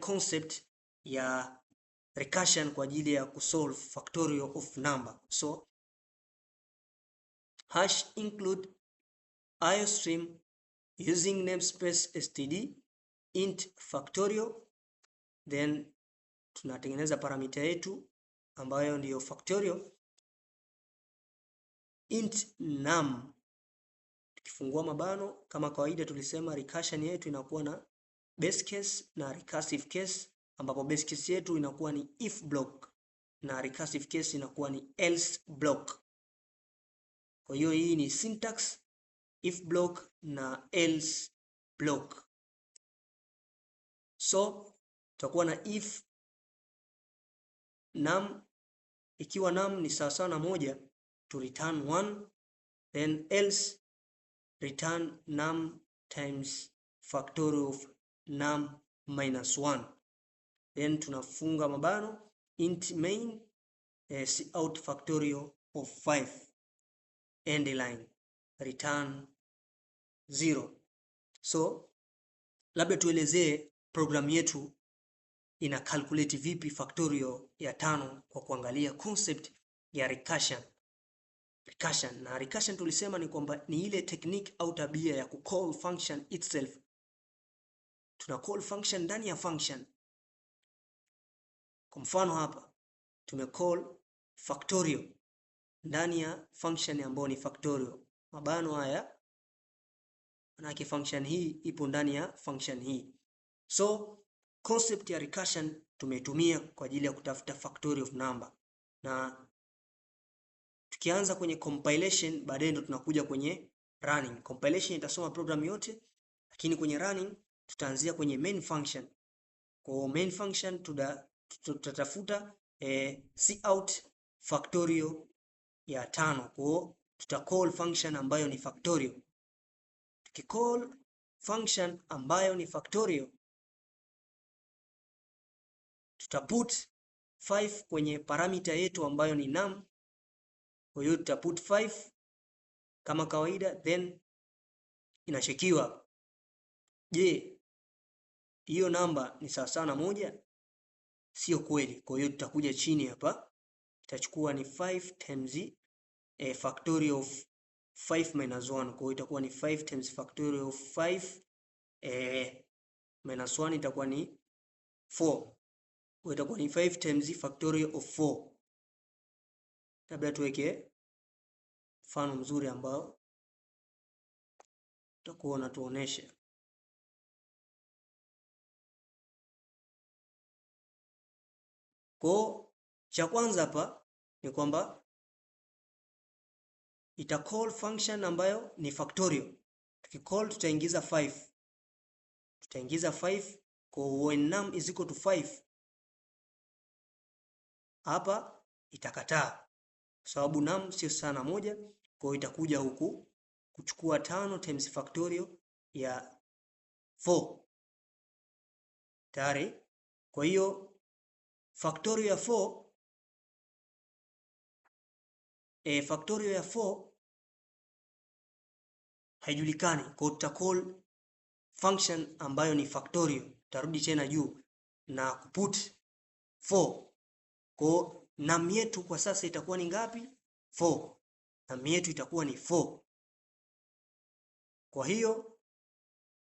concept ya recursion kwa ajili ya kusolve factorial of number. So hash include iostream using namespace std int factorial, then tunatengeneza parameter yetu ambayo ndiyo factorial int num. Tukifungua mabano kama kawaida, tulisema recursion yetu inakuwa na base case na recursive case, ambapo base case yetu inakuwa ni if block na recursive case inakuwa ni else block. Kwa hiyo hii ni syntax if block na else block. So tutakuwa na if num, ikiwa num ni sawa na 1 to return 1, then else return num times factorial of num minus 1, then tunafunga mabano int main cout factorial of 5 end line return 0. So labda tuelezee program yetu ina calculate vipi factorial ya 5 kwa kuangalia concept ya recursion. Na recursion tulisema ni kwamba ni ile technique au tabia ya kucall function itself. Tuna call function ndani ya function. Kwa mfano hapa tumecall factorial ndani ya function ambayo ni factorial. Mabano haya manake function hii ipo ndani ya function hii. So concept ya recursion tumetumia kwa ajili ya kutafuta factorial of number. Na tukianza kwenye compilation, baadaye ndo tunakuja kwenye running. Compilation itasoma program yote, lakini kwenye running tutaanzia kwenye main function. Kwa main function tutatafuta cout factorial ya 5. Kwa tutacall function ambayo ni factorial. Tukicall function ambayo ni factorial, tutaput 5 kwenye parameter yetu ambayo ni num. Kwa hiyo tutaput 5 kama kawaida, then inachekiwa, je, hiyo namba ni sawa na 1? Sio kweli. Kwa hiyo tutakuja chini hapa, itachukua ni 5 times factorial of 5 minus 1. Kwa hiyo itakuwa ni 5 times factorial of 5 minus 1 itakuwa ni 4. Kwa hiyo itakuwa ni 5 times factorial of 4. Labda tuweke mfano mzuri ambao tutakuwa natuonesha. Kwa cha kwanza hapa ni kwamba ita call function ambayo ni factorial. Tukicall tutaingiza 5. Tutaingiza 5 kwa when num is equal to 5. Hapa itakataa sababu num sio sana 1, kwa hiyo itakuja huku kuchukua 5 times factorial ya 4. Tayari. Kwa hiyo factorial ya 4 factorial ya 4 haijulikani. Kwa hiyo tutacall function ambayo ni factorial. Tarudi tena juu na kuput 4. Kwa num yetu kwa sasa itakuwa ni ngapi? 4. Num yetu itakuwa ni 4. Kwa hiyo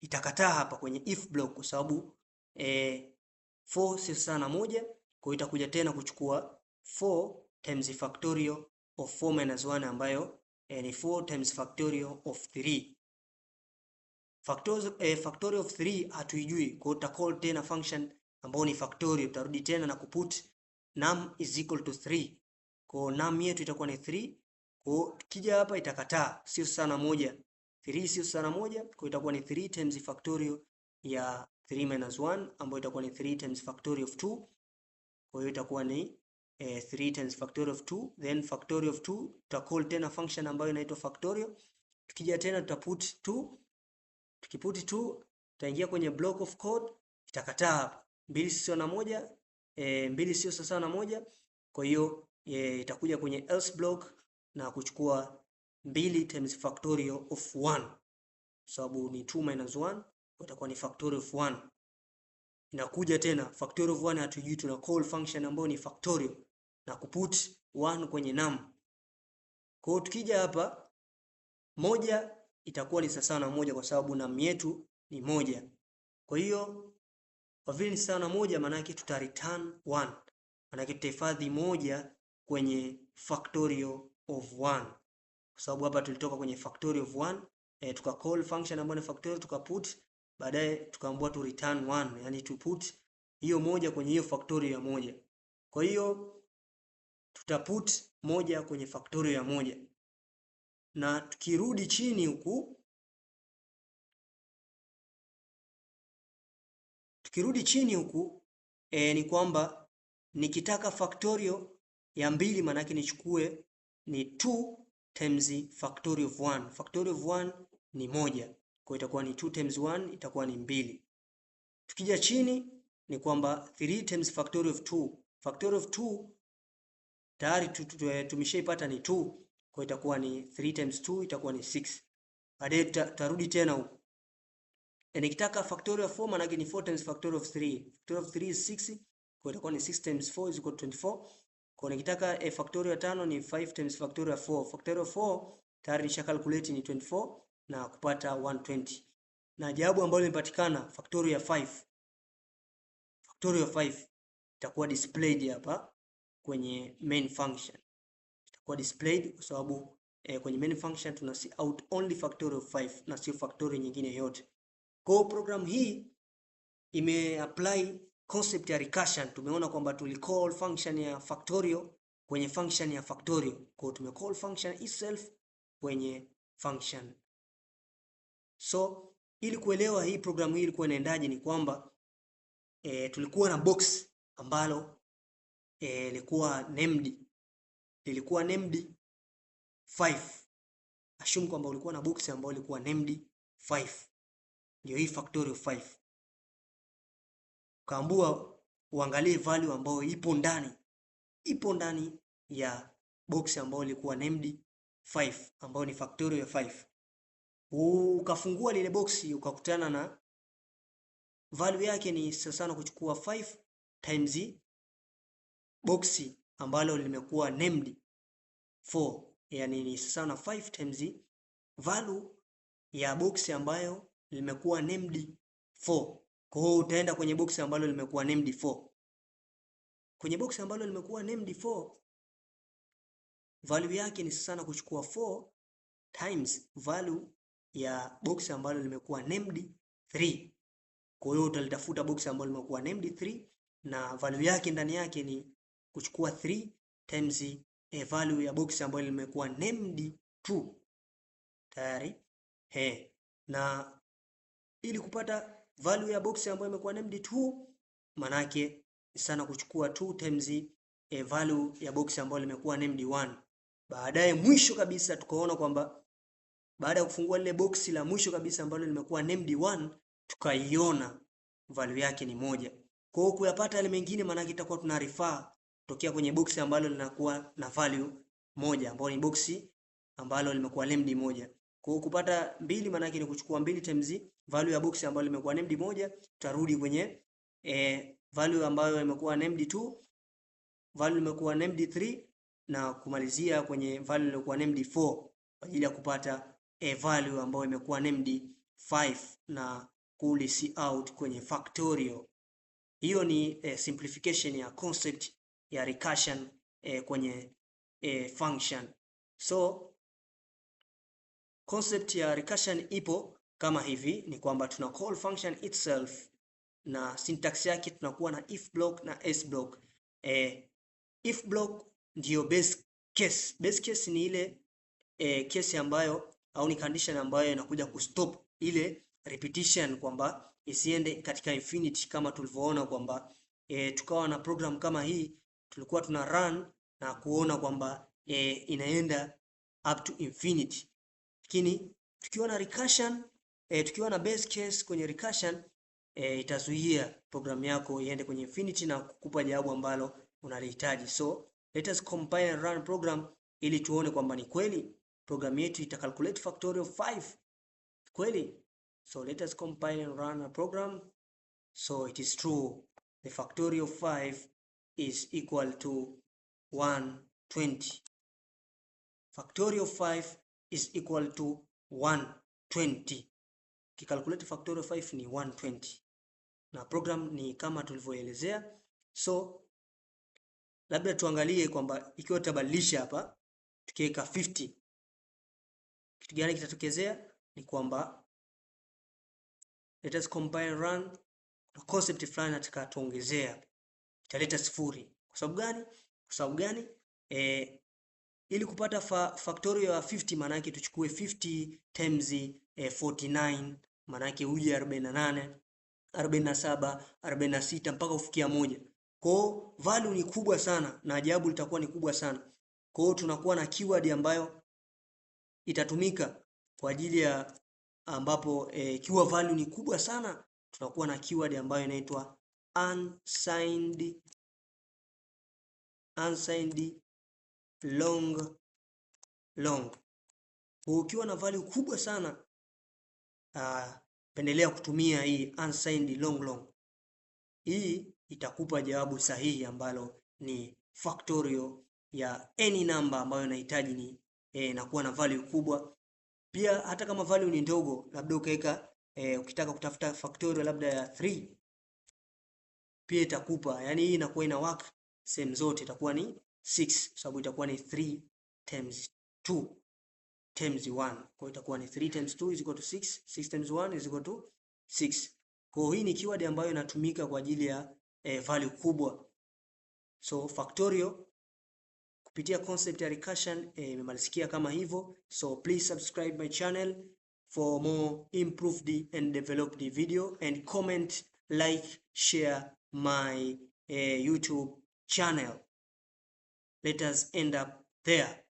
itakataa hapa kwenye if block kwa sababu 4 si sana 1. Kwa hiyo itakuja tena kuchukua 4 times factorial of 4 minus 1 ambayo ni 4 times factorial of 3. Factorial of 3 hatuijui. Kwa hiyo tutacall tena function ambayo ni factorial. Tutarudi tena na kuput num is equal to 3. Kwa num yetu itakuwa ni 3. Kwa tukija hapa itakataa, sio sana 1. 3 sio sana 1. Kwa itakuwa ni 3 times factorial ya 3 minus 1 ambayo itakuwa ni 3 times factorial of 2. Kwa hiyo itakuwa ni 3 times factorial of 2, then factorial of 2 tutacall tena function ambayo inaitwa factorial. Tukija tena tutaput 2. Tukiput 2 tutaingia kwenye block of code, itakataa hapa. 2 sio na 1, 2 sio sawa na 1. Kwa hiyo itakuja kwenye else block na kuchukua 2 times factorial of 1, sababu ni 2 minus 1, itakuwa ni factorial of 1. inakuja tena factorial of 1 hatujui, tuna call function ambayo ni factorial na kuput 1 kwenye num. Kwa hiyo tukija hapa moja itakuwa ni sawa na moja kwa sababu num yetu ni moja. Kwa hiyo kwa vile ni sawa na moja, maana yake tuta return 1. Maana yake tutahifadhi moja kwenye factorial of 1. Kwa sababu hapa tulitoka kwenye factorial of 1, tuka call function ambayo ni factorial, tuka put, baadaye tukaambiwa tu return 1, yani to put hiyo moja kwenye hiyo factorial ya moja. Kwa hiyo tuta put moja kwenye factorial ya moja. Na tukirudi chini huku, ni kwamba nikitaka factorial ya mbili, maana yake nichukue ni 2 times factorial of 1. Factorial of 1 ni moja, kwa itakuwa ni 2 times 1 itakuwa ni 2. Tukija chini ni kwamba 3 times factorial of 2. Factorial of 2 tayari tumeshaipata ni 2, kwa itakuwa ni 3 times 2 itakuwa ni 6. Baadaye tutarudi tena huko. Nikitaka factorial of 4, maana yake ni 4 times factorial of 3. Factorial of 3 is 6, kwa itakuwa ni 6 times 4 is equal to 24. Kwa nikitaka factorial ya 5 ni 5 times factorial ya 4. Factorial of 4 tayari nisha calculate ni 24 na kupata 120. Na jawabu ambalo limepatikana factorial ya 5. Factorial ya 5 itakuwa displayed hapa kwenye main function. Itakuwa displayed kwa sababu kwenye main function tuna see out only factorial of 5 na sio factorial nyingine yote. Kwa program hii imeapply concept ya recursion. Tumeona kwamba tulicall function ya factorial kwenye function ya factorial. Kwa tumecall function itself kwenye function. So ili kuelewa hii programu hii ilikuwa inaendaje, ni kwamba tulikuwa na box ambalo lilikuwa named 5. Assume kwamba ulikuwa na box ambalo lilikuwa named 5. Ndio hii factorial 5. Kaambua uangalie value ambayo ipo ndani ya box ambayo ilikuwa named 5, ambayo ni factorial ya 5. Ukafungua lile box ukakutana na value yake ni sasa kuchukua 5 times box ambalo limekuwa named 4, yani ni sasa na 5 times value ya box ambayo limekuwa named 4. Kwa hiyo utaenda kwenye box ambalo limekuwa named 4. Kwenye box ambalo limekuwa named 4, value yake ni sasa kuchukua 4 times value ya box ambalo limekuwa named 3. Kwa hiyo utalitafuta box ambalo limekuwa named 3 na value yake ndani yake ni kuchukua 3 times value ya box ambayo limekuwa named 2. Tayari? Na ili kupata value ya box ambayo imekuwa named 2, manake sana kuchukua 2 times value ya box ambayo limekuwa named 1. Baadaye mwisho kabisa tukaona kwamba baada ya kufungua lile box la mwisho kabisa ambalo limekuwa named 1, tukaiona value yake ni moja. Kwa hiyo kuyapata yale mengine, manake itakuwa tuna refer tokea kwenye box ambalo linakuwa na value moja, ambayo ni box ambalo limekuwa named moja. Kwa hiyo kupata 2, manake ni kuchukua 2 times value ya box ambayo limekuwa named moja, tutarudi kwenye value ambayo imekuwa named 2, value imekuwa named 3 na kumalizia kwenye value iliyokuwa named 4 kwa ajili ya kupata value ambayo imekuwa named 5 na kulisi out kwenye factorial. Hiyo ni simplification ya concept ya recursion kwenye function. So concept ya recursion ipo kama hivi, ni kwamba tuna call function itself na syntax yake tunakuwa na if block na else block. If block ndio base case. Base case ni ile case ambayo au ni condition ambayo inakuja kustop ile repetition, kwamba isiende katika infinity, kama tulivyoona kwamba tukawa na program kama hii tulikuwa tuna run na kuona kwamba inaenda up to infinity. Lakini tukiwa na recursion, tukiwa na base case kwenye recursion, itazuia program yako iende kwenye infinity na kukupa jawabu ambalo unalihitaji. So let us compile and run program ili tuone kwamba ni kweli program yetu ita calculate factorial of 5 kweli. So let us compile and run a program. So it is true. The factorial of 5 is equal to 120. Factorial of 5 is equal to 120. Kikalculate factorial of 5 ni 120. Na program ni kama tulivyoelezea. So labda tuangalie kwamba ikiwa tutabadilisha hapa tukiweka 50, kitu gani kitatokezea? Ni kwamba let us compile run, na concept fulani nataka tuongezea, italeta sifuri. Kwa sababu gani? Kwa sababu gani? Ili kupata factorial ya 50 maana yake tuchukue 50 times 49, maana yake uje 48, 47, 46 mpaka ufikia moja. Kwa value ni kubwa sana na jawabu litakuwa ni kubwa sana. Kwa hiyo tunakuwa na keyword ambayo itatumika kwa ajili ya ambapo ikiwa value ni kubwa sana, tunakuwa na keyword ambayo inaitwa unsigned long. Ukiwa na value kubwa sana, pendelea kutumia hii unsigned long. Hii itakupa jawabu sahihi ambalo ni factorial ya any number ambayo unahitaji ni inakuwa na value kubwa. Pia hata kama value ni ndogo, labda ukaweka ukitaka kutafuta factorial labda ya 3, pia itakupa, yani hii inakuwa ina work same zote, itakuwa ni 6 sababu itakuwa ni 3 times 2 times 1. Kwa hiyo itakuwa ni 3 times 2 is equal to 6, 6 times 1 is equal to 6. Kwa hiyo hii ni keyword ambayo inatumika kwa ajili ya value kubwa. So factorial kupitia concept ya recursion imemalizikia kama hivyo. So please subscribe my channel for more improved and developed video, and comment, like, share my YouTube channel. Let us end up there.